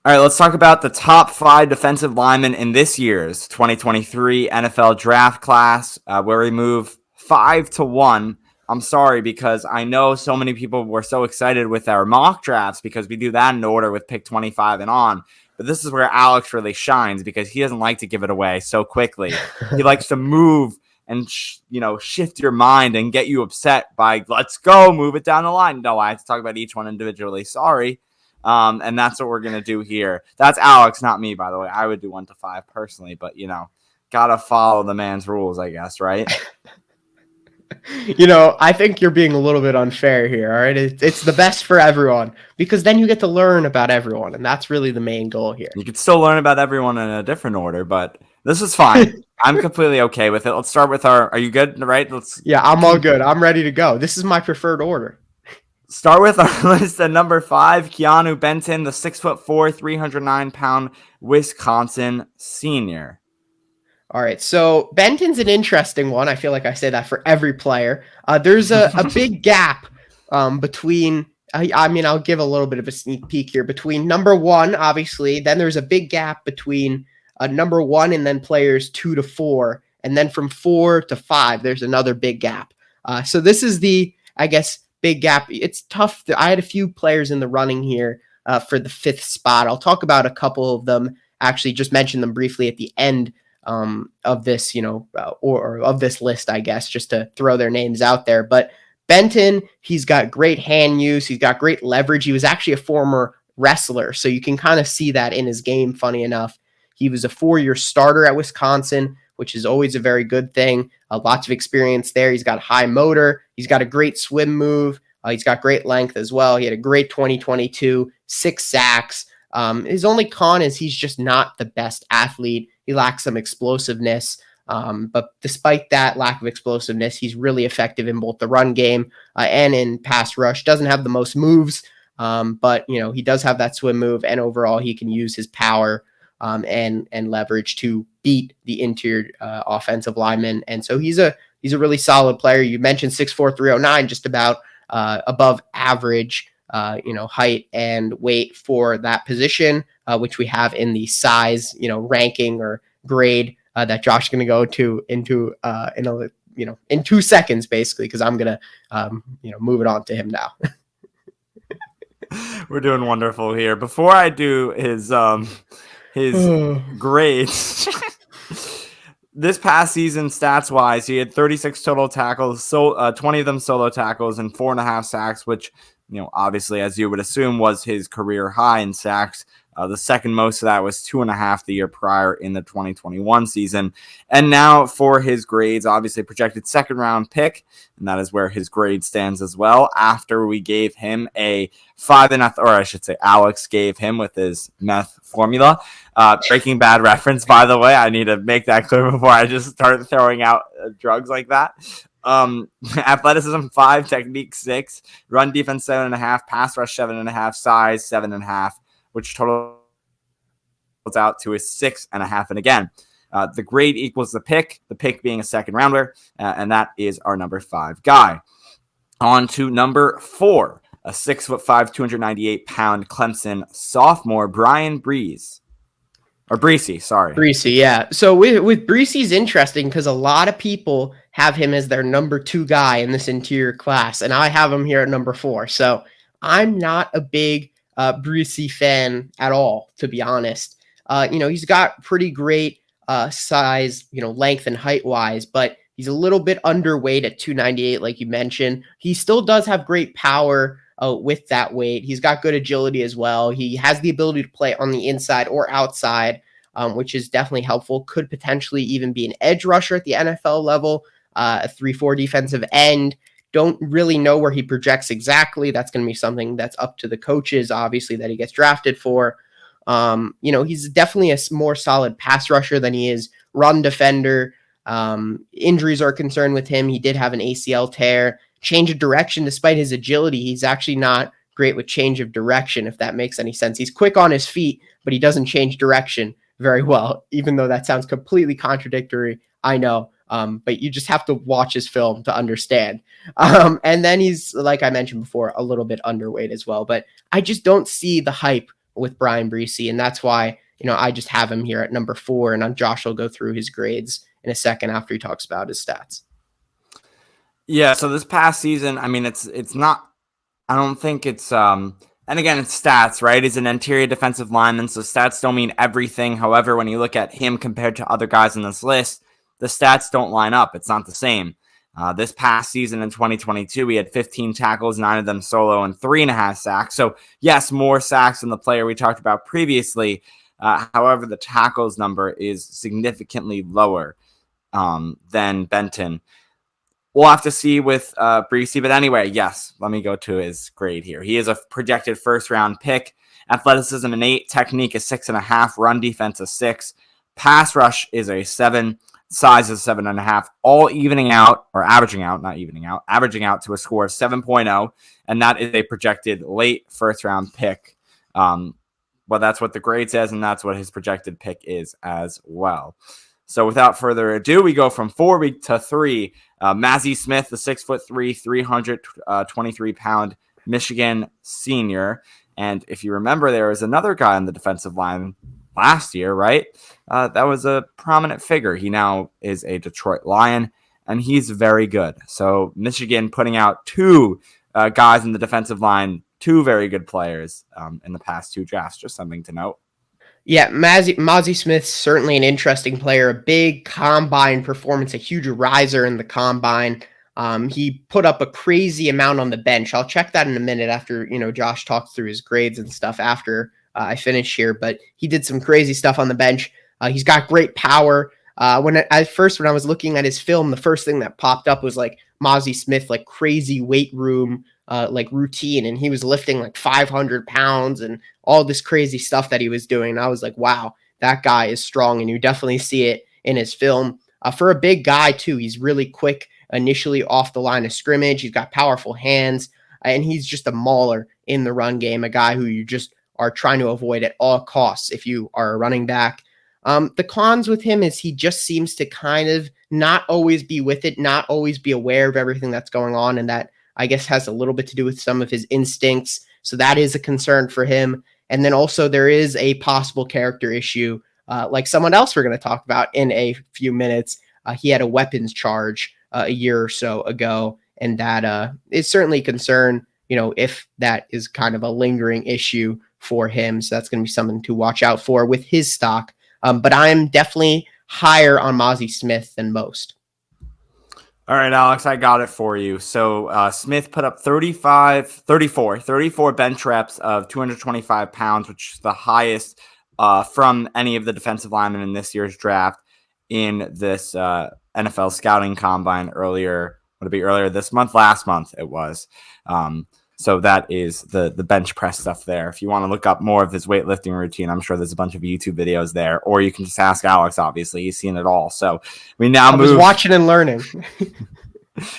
All right, let's talk about the top 5 defensive linemen in this year's 2023 NFL Draft class, where we move 5-1. I'm sorry because I know so many people were so excited with our mock drafts because we do that in order with pick 25 and on. But this is where Alex really shines because he doesn't like to give it away so quickly. He likes to move and shift your mind and get you upset by let's go, move it down the line. No, I have to talk about each one individually. Sorry. And that's what we're going to do here. That's Alex, not me, by the way. I would do 1 to 5 personally, but, got to follow the man's rules, I guess, right? I think you're being a little bit unfair here, all right? It's the best for everyone because then you get to learn about everyone, and that's really the main goal here. You could still learn about everyone in a different order, but this is fine. I'm completely okay with it. Let's start with are you good, right? Yeah, I'm all good. I'm ready to go. This is my preferred order. Start with our list at number 5, Keanu Benton, the 6'4", 309-pound Wisconsin senior. All right, so Benton's an interesting one. I feel like I say that for every player. There's a big gap between. I'll give a little bit of a sneak peek here between number 1, obviously. Then there's a big gap between number 1 and then players 2 to 4, and then from 4 to 5, there's another big gap. So this is the, I guess, big gap. It's tough. I had a few players in the running here for the 5th spot. I'll talk about a couple of them. Actually, just mention them briefly at the end of this, or of this list, I guess, just to throw their names out there. But Benton, he's got great hand use. He's got great leverage. He was actually a former wrestler, so you can kind of see that in his game, funny enough. He was a 4-year starter at Wisconsin, which is always a very good thing. Lots of experience there. He's got high motor. He's got a great swim move. He's got great length as well. He had a great 2022, 6 sacks. His only con is he's just not the best athlete. He lacks some explosiveness. But despite that lack of explosiveness, he's really effective in both the run game and in pass rush. Doesn't have the most moves, but he does have that swim move, and overall he can use his power and leverage to beat the interior offensive lineman. And so he's a really solid player. You mentioned 6'4", 309, just about above average. Height and weight for that position, which we have in the size, ranking or grade that Josh is going to go in 2 seconds, basically, because I'm going to, move it on to him now. We're doing wonderful here. Before I do his grades, this past season, stats-wise, he had 36 total tackles, 20 of them solo tackles, and 4.5 sacks, which obviously, as you would assume, was his career high in sacks. The second most of that was 2.5 the year prior in the 2021 season. And now for his grades, obviously projected 2nd round pick, and that is where his grade stands as well. After we gave him a 5.5, or I should say Alex gave him with his meth formula. Breaking Bad reference, by the way. I need to make that clear before I just start throwing out drugs like that. Athleticism 5, technique 6, run defense 7.5, pass rush 7.5, size 7.5, which totals out to a 6.5. And again, the grade equals the pick being a 2nd rounder, and that is our number 5 guy. On to number 4, a 6'5", 298-pound Clemson sophomore, Brian Breeze. Or Breesy, sorry. Breesy, yeah. So with Breesy's interesting because a lot of people have him as their number 2 guy in this interior class, and I have him here at number 4. So I'm not a big Breesy fan at all, to be honest. He's got pretty great size, length and height wise, but he's a little bit underweight at 298, like you mentioned. He still does have great power with that weight. He's got good agility as well. He has the ability to play on the inside or outside, which is definitely helpful. Could potentially even be an edge rusher at the NFL level, a 3-4 defensive end. Don't really know where he projects exactly. That's going to be something that's up to the coaches, obviously, that he gets drafted for. He's definitely a more solid pass rusher than he is run defender. Injuries are concerned with him. He did have an ACL tear. Change of direction, despite his agility, he's actually not great with change of direction, if that makes any sense. He's quick on his feet, but he doesn't change direction very well, even though that sounds completely contradictory, I know. But you just have to watch his film to understand. And then he's, like I mentioned before, a little bit underweight as well. But I just don't see the hype with Brian Breesy, and that's why I just have him here at number 4, and Josh will go through his grades in a second after he talks about his stats. Yeah, so this past season, I mean, it's not. I don't think it's and again, it's stats, right? He's an interior defensive lineman, so stats don't mean everything. However, when you look at him compared to other guys on this list, the stats don't line up. It's not the same. This past season in 2022, he had 15 tackles, 9 of them solo, and 3.5 sacks. So yes, more sacks than the player we talked about previously. However, the tackles number is significantly lower than Benton. We'll have to see with Breesy. But anyway, yes, let me go to his grade here. He is a projected first-round pick. Athleticism an 8. Technique is 6.5. Run defense a 6. Pass rush is a 7. Size is 7.5. All averaging out to a score of 7.0. And that is a projected late first-round pick. Well, that's what the grade says, and that's what his projected pick is as well. So without further ado, we go from 4 to 3. Mazi Smith, the 6'3", 323-pound Michigan senior. And if you remember, there was another guy on the defensive line last year, right? That was a prominent figure. He now is a Detroit Lion, and he's very good. So Michigan putting out 2 guys in the defensive line, 2 very good players in the past 2 drafts. Just something to note. Yeah, Mazi Smith's certainly an interesting player, a big combine performance, a huge riser in the combine. He put up a crazy amount on the bench. I'll check that in a minute after, Josh talks through his grades and stuff after I finish here, but he did some crazy stuff on the bench. He's got great power. When I was looking at his film, the first thing that popped up was like Mazi Smith, like crazy weight room, like routine. And he was lifting like 500 pounds and all this crazy stuff that he was doing. And I was like, wow, that guy is strong. And you definitely see it in his film. For a big guy too, he's really quick initially off the line of scrimmage. He's got powerful hands, and he's just a mauler in the run game, a guy who you just are trying to avoid at all costs if you are a running back. The cons with him is he just seems to kind of not always be with it, not always be aware of everything that's going on. And that, I guess, has a little bit to do with some of his instincts. So that is a concern for him. And then also there is a possible character issue, like someone else we're going to talk about in a few minutes. He had a weapons charge a year or so ago, and that is certainly a concern, if that is kind of a lingering issue for him. So that's going to be something to watch out for with his stock. But I'm definitely higher on Mazi Smith than most. All right, Alex, I got it for you. So Smith put up 34 bench reps of 225 pounds, which is the highest from any of the defensive linemen in this year's draft in this NFL scouting combine earlier. Would it be earlier this month? Last month it was. So that is the bench press stuff there. If you want to look up more of his weightlifting routine, I'm sure there's a bunch of YouTube videos there, or you can just ask Alex. Obviously, he's seen it all. So we now was watching and learning.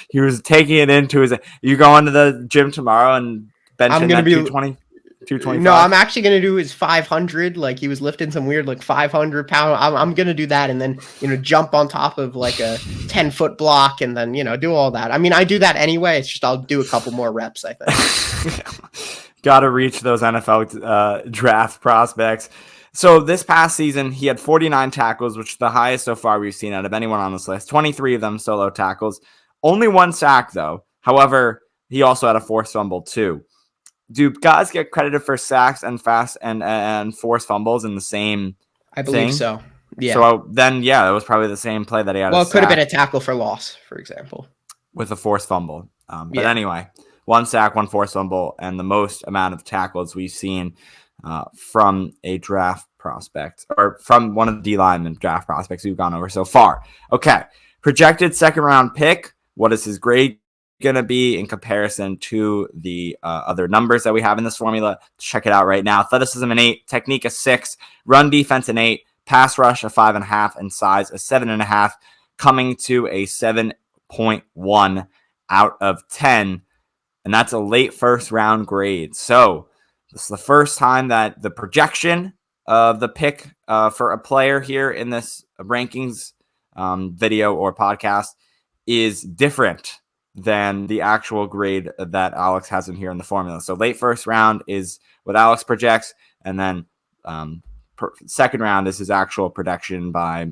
He was taking it into his. You going to the gym tomorrow and benching that 220? 225? No, I'm actually going to do his 500. Like he was lifting some weird, like 500 pound. I'm going to do that and then, jump on top of like a 10-foot block and then, do all that. I mean, I do that anyway. It's just I'll do a couple more reps, I think. Got to reach those NFL draft prospects. So this past season, he had 49 tackles, which is the highest so far we've seen out of anyone on this list. 23 of them solo tackles. Only 1 sack, though. However, he also had a forced fumble, too. Do guys get credited for sacks and and forced fumbles in the same I believe thing? So. Yeah. So then, it was probably the same play that he had. Well, it could have been a tackle for loss, for example, with a forced fumble. But anyway, 1 sack, 1 forced fumble, and the most amount of tackles we've seen from a draft prospect or from one of the D lineman draft prospects we've gone over so far. Okay, projected second-round pick. What is his grade going to be in comparison to the other numbers that we have in this formula? Check it out right now. Athleticism an 8, technique a 6, run defense an 8, pass rush a 5.5, and size a 7.5, coming to a 7.1 out of 10, and that's a late first round grade. So this is the first time that the projection of the pick for a player here in this rankings video or podcast is different than the actual grade that Alex has in here in the formula. So late first round is what Alex projects. And then second round is his actual projection by,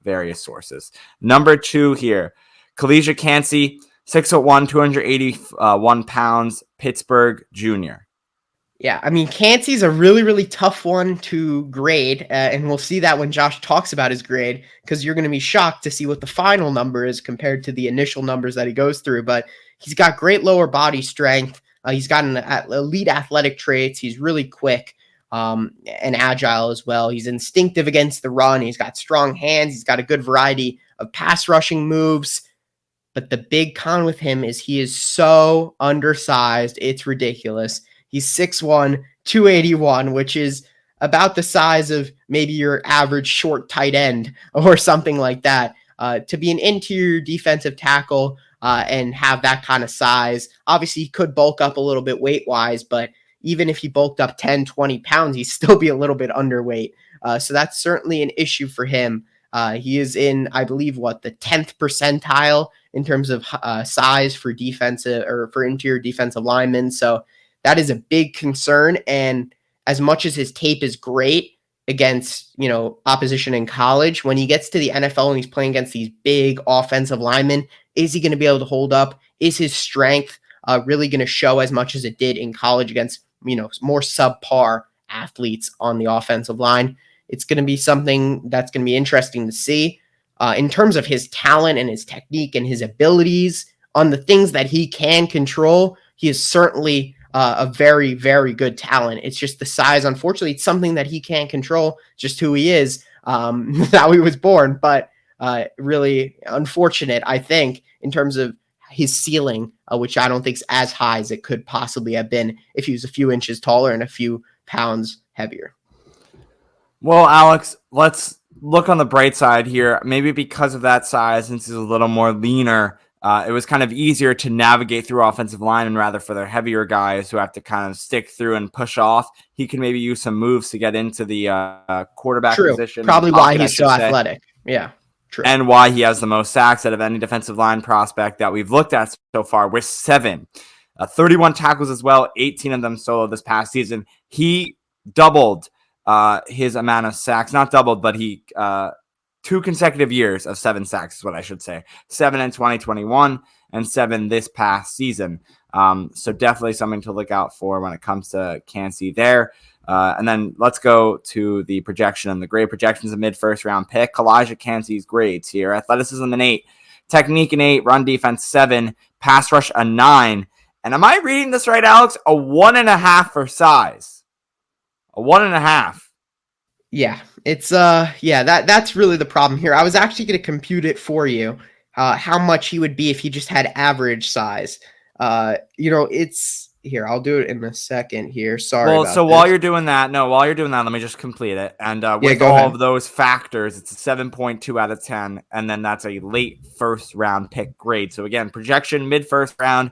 various sources. Number 2 here, Kalijah Kancey, 6'1", 281 pounds, Pittsburgh junior. Yeah, I mean, Cansey's a really, really tough one to grade, and we'll see that when Josh talks about his grade, because you're going to be shocked to see what the final number is compared to the initial numbers that he goes through. But he's got great lower body strength. He's got an elite athletic traits. He's really quick and agile as well. He's instinctive against the run. He's got strong hands. He's got a good variety of pass rushing moves. But the big con with him is he is so undersized. It's ridiculous. He's 6'1", 281, which is about the size of maybe your average short tight end or something like that. To be an interior defensive tackle and have that kind of size, obviously he could bulk up a little bit weight-wise, but even if he bulked up 10, 20 pounds, he'd still be a little bit underweight. So that's certainly an issue for him. He is in, I believe, the 10th percentile in terms of size for defensive or for interior defensive linemen. So that is a big concern. And as much as his tape is great against, opposition in college, when he gets to the NFL and he's playing against these big offensive linemen, is he going to be able to hold up? Is his strength really going to show as much as it did in college against, more subpar athletes on the offensive line? It's going to be something that's going to be interesting to see. In terms of his talent and his technique and his abilities on the things that he can control, he is certainly a very, very good talent. It's just the size. Unfortunately, it's something that he can't control, just who he is, how he was born. But really unfortunate, I think, in terms of his ceiling, which I don't think is as high as it could possibly have been if he was a few inches taller and a few pounds heavier. Well, Alex, let's look on the bright side here. Maybe because of that size, since he's a little more leaner, it was kind of easier to navigate through offensive line, and rather for their heavier guys who have to kind of stick through and push off, he can maybe use some moves to get into the quarterback position. Probably why he's so athletic. Yeah, true. And why he has the most sacks out of any defensive line prospect that we've looked at so far, with 7. 31 tackles as well, 18 of them solo this past season. He doubled his amount of sacks. Not doubled, but he 2 consecutive years of 7 sacks is what I should say. 7 in 2021 and 7 this past season. So definitely something to look out for when it comes to Kancey there. And then let's go to the projection and the grade projections. A mid-first round pick. Kalijah Kancey's grades here. Athleticism an 8. Technique an 8. Run defense 7. Pass rush a 9. And am I reading this right, Alex? A 1.5 for size. A 1.5. Yeah, it's that's really the problem here. I was actually going to compute it for you, how much he would be if he just had average size. It's here. I'll do it in a second here. Sorry. Well, so while you're doing that, let me just complete it. And with all of those factors, it's a 7.2 out of 10, and then that's a late first round pick grade. So again, projection mid first round.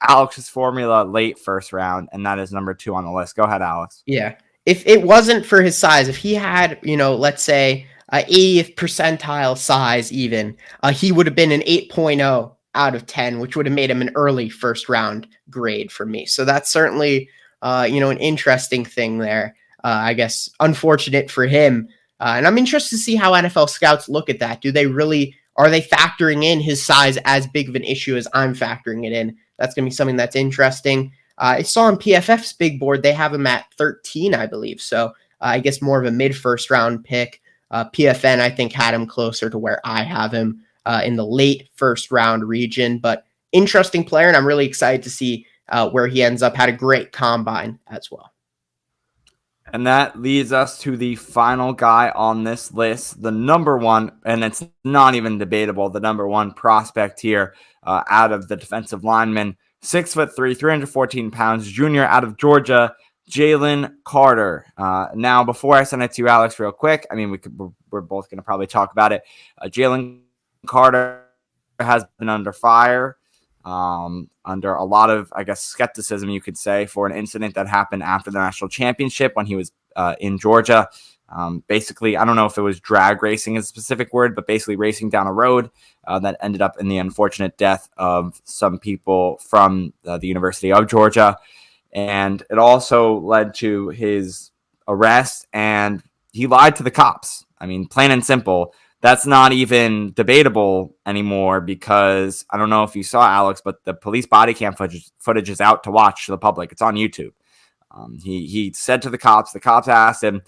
Alex's formula late first round, and that is number 2 on the list. Go ahead, Alex. Yeah. If it wasn't for his size, if he had, let's say 80th percentile size even, he would have been an 8.0 out of 10, which would have made him an early first round grade for me. So that's certainly, an interesting thing there. I guess unfortunate for him. And I'm interested to see how NFL scouts look at that. Are they factoring in his size as big of an issue as I'm factoring it in? That's going to be something that's interesting. I saw on PFF's big board, they have him at 13, I believe. So I guess more of a mid-first round pick. PFN, I think, had him closer to where I have him in the late first round region. But interesting player, and I'm really excited to see where he ends up. Had a great combine as well. And that leads us to the final guy on this list, the number 1, and it's not even debatable, the number 1 prospect here out of the defensive linemen. 6'3", 314 pounds, junior out of Georgia, Jalen Carter. Now, before I send it to you, Alex, real quick, I mean, we're both going to probably talk about it. Jalen Carter has been under fire, under a lot of, I guess, skepticism, you could say, for an incident that happened after the national championship when he was in Georgia. Basically, I don't know if it was drag racing is a specific word, but basically racing down a road that ended up in the unfortunate death of some people from the University of Georgia. And it also led to his arrest, and he lied to the cops. I mean, plain and simple. That's not even debatable anymore because I don't know if you saw, Alex, but the police body cam footage is out to watch to the public. It's on YouTube. He said to the cops asked him,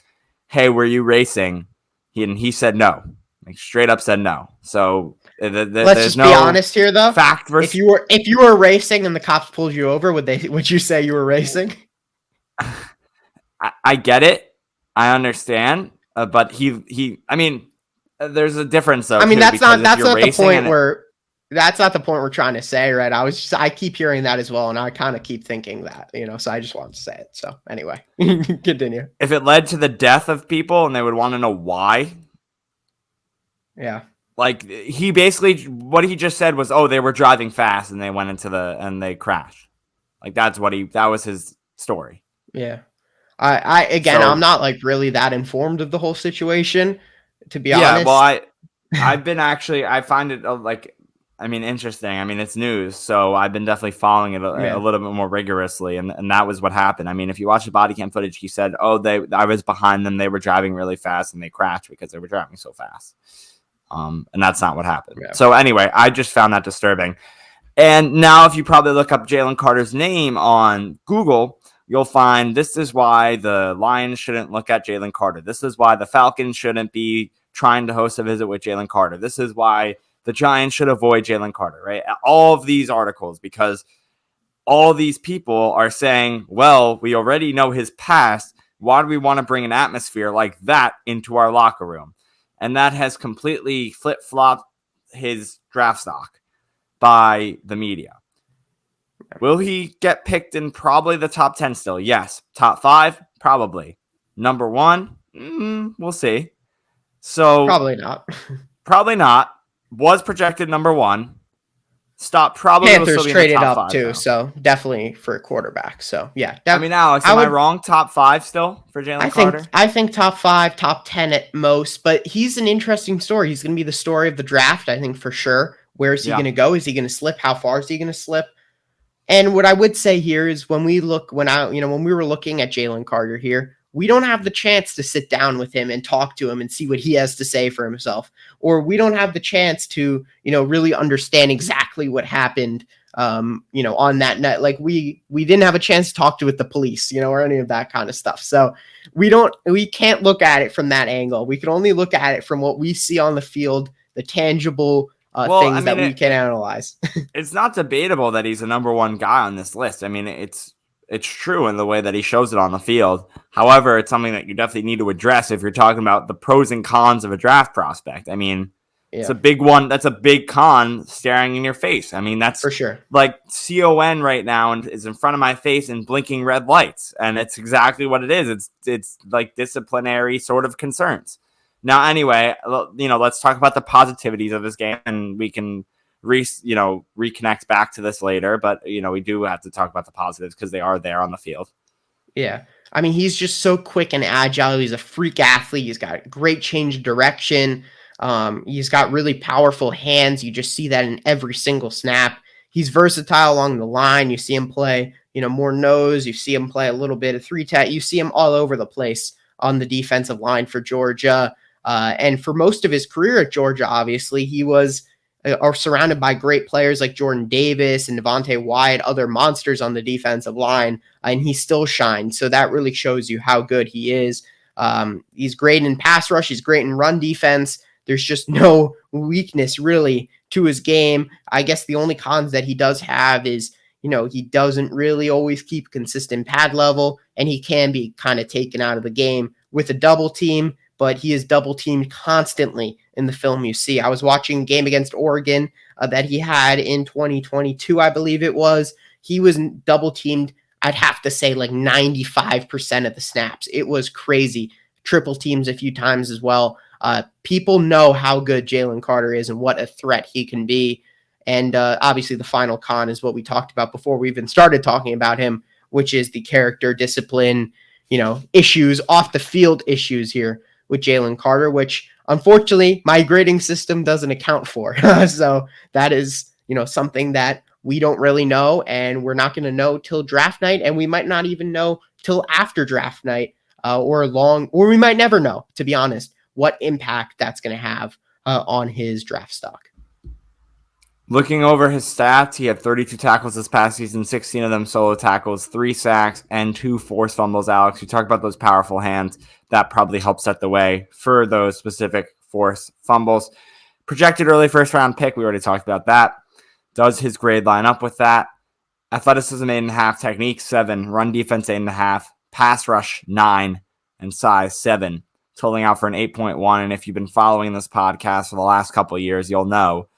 "Hey, were you racing?" He said no. Like straight up said no. So let's just be honest here, though. Fact versus if you were racing and the cops pulled you over, would you say you were racing? I get it. I understand. But I mean, there's a difference though. I mean, too, that's not the point we're trying to say, right? I keep hearing that as well, and I kind of keep thinking that, so I just wanted to say it. So anyway, continue. If it led to the death of people and they would want to know why. Yeah. Like he basically, what he just said was, oh, they were driving fast and they went and they crashed. Like that was his story. Yeah. I'm not like really that informed of the whole situation, to be honest. Yeah, well, I find it interesting. I mean, it's news, so I've been definitely following it a little bit more rigorously, and that was what happened. I mean, if you watch the body cam footage, he said, "Oh, I was behind them. They were driving really fast, and they crashed because they were driving so fast." And that's not what happened. Yeah. So anyway, I just found that disturbing. And now, if you probably look up Jalen Carter's name on Google, you'll find this is why the Lions shouldn't look at Jalen Carter. This is why the Falcons shouldn't be trying to host a visit with Jalen Carter. This is why the Giants should avoid Jalen Carter, right? All of these articles, because all these people are saying, well, we already know his past. Why do we want to bring an atmosphere like that into our locker room? And that has completely flip-flopped his draft stock by the media. Will he get picked in probably the top 10 still? Yes. Top 5? Probably. Number 1? We'll see. So probably not. Probably not. Was projected number 1. Stop. Probably Panthers will traded up 5, too, though. So definitely for a quarterback. So yeah. I mean, Alex, am I wrong? Top 5 still for Jalen Carter? I think top 5, top 10 at most. But he's an interesting story. He's going to be the story of the draft, I think, for sure. Where is he going to go? Is he going to slip? How far is he going to slip? And what I would say here is when we were looking at Jalen Carter here, we don't have the chance to sit down with him and talk to him and see what he has to say for himself. Or we don't have the chance to, really understand exactly what happened, on that night. Like we didn't have a chance to talk with the police, or any of that kind of stuff. So we can't look at it from that angle. We can only look at it from what we see on the field, the tangible things that we can analyze. It's not debatable that he's the number 1 guy on this list. I mean, it's true in the way that he shows it on the field. However, it's something that you definitely need to address if you're talking about the pros and cons of a draft prospect. I mean, It's a big one. That's a big con staring in your face. I mean, that's for sure. Like CON right now and is in front of my face and blinking red lights. And it's exactly what it is. It's like disciplinary sort of concerns. Now, anyway, let's talk about the positivities of this game, and we can reconnect back to this later. But, we do have to talk about the positives because they are there on the field. Yeah. I mean, he's just so quick and agile. He's a freak athlete. He's got great change of direction. He's got really powerful hands. You just see that in every single snap. He's versatile along the line. You see him play, more nose. You see him play a little bit of 3-tech. You see him all over the place on the defensive line for Georgia. And for most of his career at Georgia, obviously, he was surrounded by great players like Jordan Davis and Devontae Wyatt, other monsters on the defensive line, and he still shined. So that really shows you how good he is. He's great in pass rush. He's great in run defense. There's just no weakness really to his game. I guess the only cons that he does have is, he doesn't really always keep consistent pad level, and he can be kind of taken out of the game with a double team, but he is double teamed constantly in the film you see. I was watching a game against Oregon that he had in 2022, I believe it was. He was double teamed, I'd have to say like 95% of the snaps. It was crazy. Triple teams a few times as well. People know how good Jalen Carter is and what a threat he can be. And obviously the final con is what we talked about before we even started talking about him, which is the character, discipline, issues, off the field issues here with Jalen Carter, which unfortunately my grading system doesn't account for. So that is, something that we don't really know, and we're not going to know till draft night, and we might not even know till after draft night, or we might never know, to be honest, what impact that's going to have on his draft stock. Looking over his stats, he had 32 tackles this past season, 16 of them solo tackles, 3 sacks, and 2 forced fumbles. Alex, you talked about those powerful hands. That probably helped set the way for those specific forced fumbles. Projected early first-round pick, we already talked about that. Does his grade line up with that? Athleticism 8.5, technique 7, run defense 8.5, pass rush 9, and size 7, totaling out for an 8.1. And if you've been following this podcast for the last couple of years, you'll know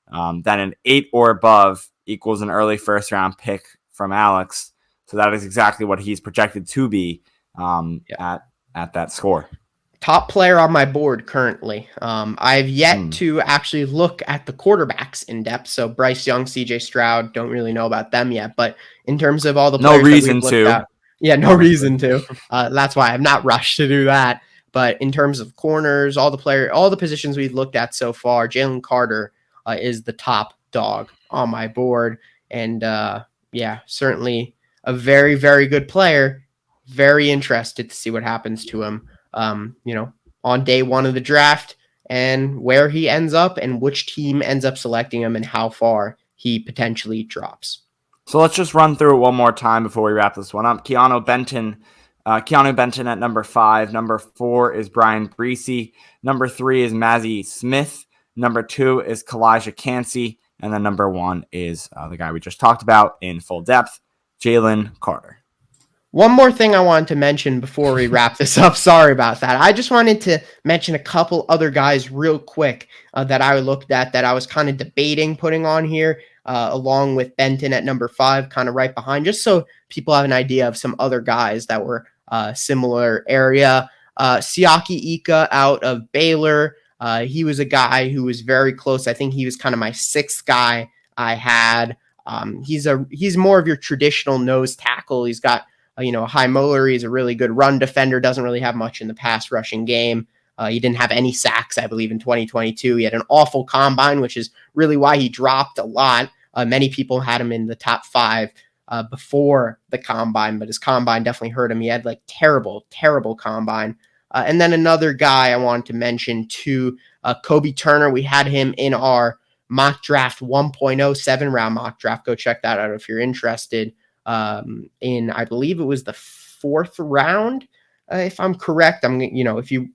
that an 8 or above equals an early first-round pick from Alex. So that is exactly what he's projected to be at that score. Top player on my board currently. I've yet to actually look at the quarterbacks in depth. So Bryce Young, CJ Stroud, don't really know about them yet. But in terms of all the players, no reason to. No reason to. That's why I'm not rushed to do that. But in terms of corners, all the positions we've looked at so far, Jalen Carter is the top dog on my board. And certainly a very, very good player. Very interested to see what happens to him, on day one of the draft, and where he ends up and which team ends up selecting him and how far he potentially drops. So let's just run through it one more time before we wrap this one up. Keanu Benton at number 5. Number 4 is Brian Breesy. Number 3 is Mazzie Smith. Number 2 is Kalijah Cansey. And then number 1 is the guy we just talked about in full depth, Jalen Carter. One more thing I wanted to mention before we wrap this up. Sorry about that. I just wanted to mention a couple other guys real quick that I looked at that I was kind of debating putting on here, along with Benton at number 5, kind of right behind, just so people have an idea of some other guys that were similar area. Siaki Ika out of Baylor. He was a guy who was very close. I think he was kind of my 6th guy I had. He's more of your traditional nose tackle. He's got a high molar. He's a really good run defender. Doesn't really have much in the pass rushing game. He didn't have any sacks, I believe, in 2022. He had an awful combine, which is really why he dropped a lot. Many people had him in the top 5 before the combine, but his combine definitely hurt him. He had terrible, terrible combine. And then another guy I wanted to mention too, Kobe Turner. We had him in our mock draft 1.0 7-round mock draft. Go check that out if you're interested. In, I believe it was the 4th round, if I'm correct. If you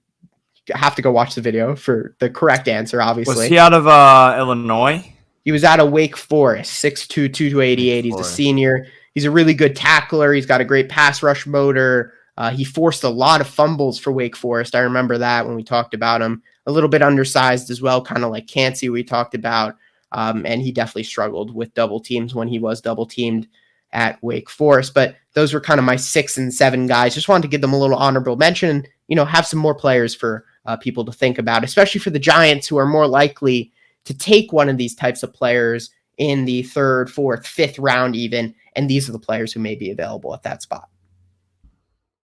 have to go watch the video for the correct answer, obviously. Was he out of Illinois? He was out of Wake Forest, 6'2", 288. He's a senior. He's a really good tackler. He's got a great pass rush motor. He forced a lot of fumbles for Wake Forest. I remember that when we talked about him. A little bit undersized as well, kind of like Cansey we talked about. And he definitely struggled with double teams when he was double teamed at Wake Forest. But those were kind of my 6 and 7 guys. Just wanted to give them a little honorable mention and, have some more players for people to think about, especially for the Giants, who are more likely to take one of these types of players in the 3rd, 4th, 5th round even. And these are the players who may be available at that spot.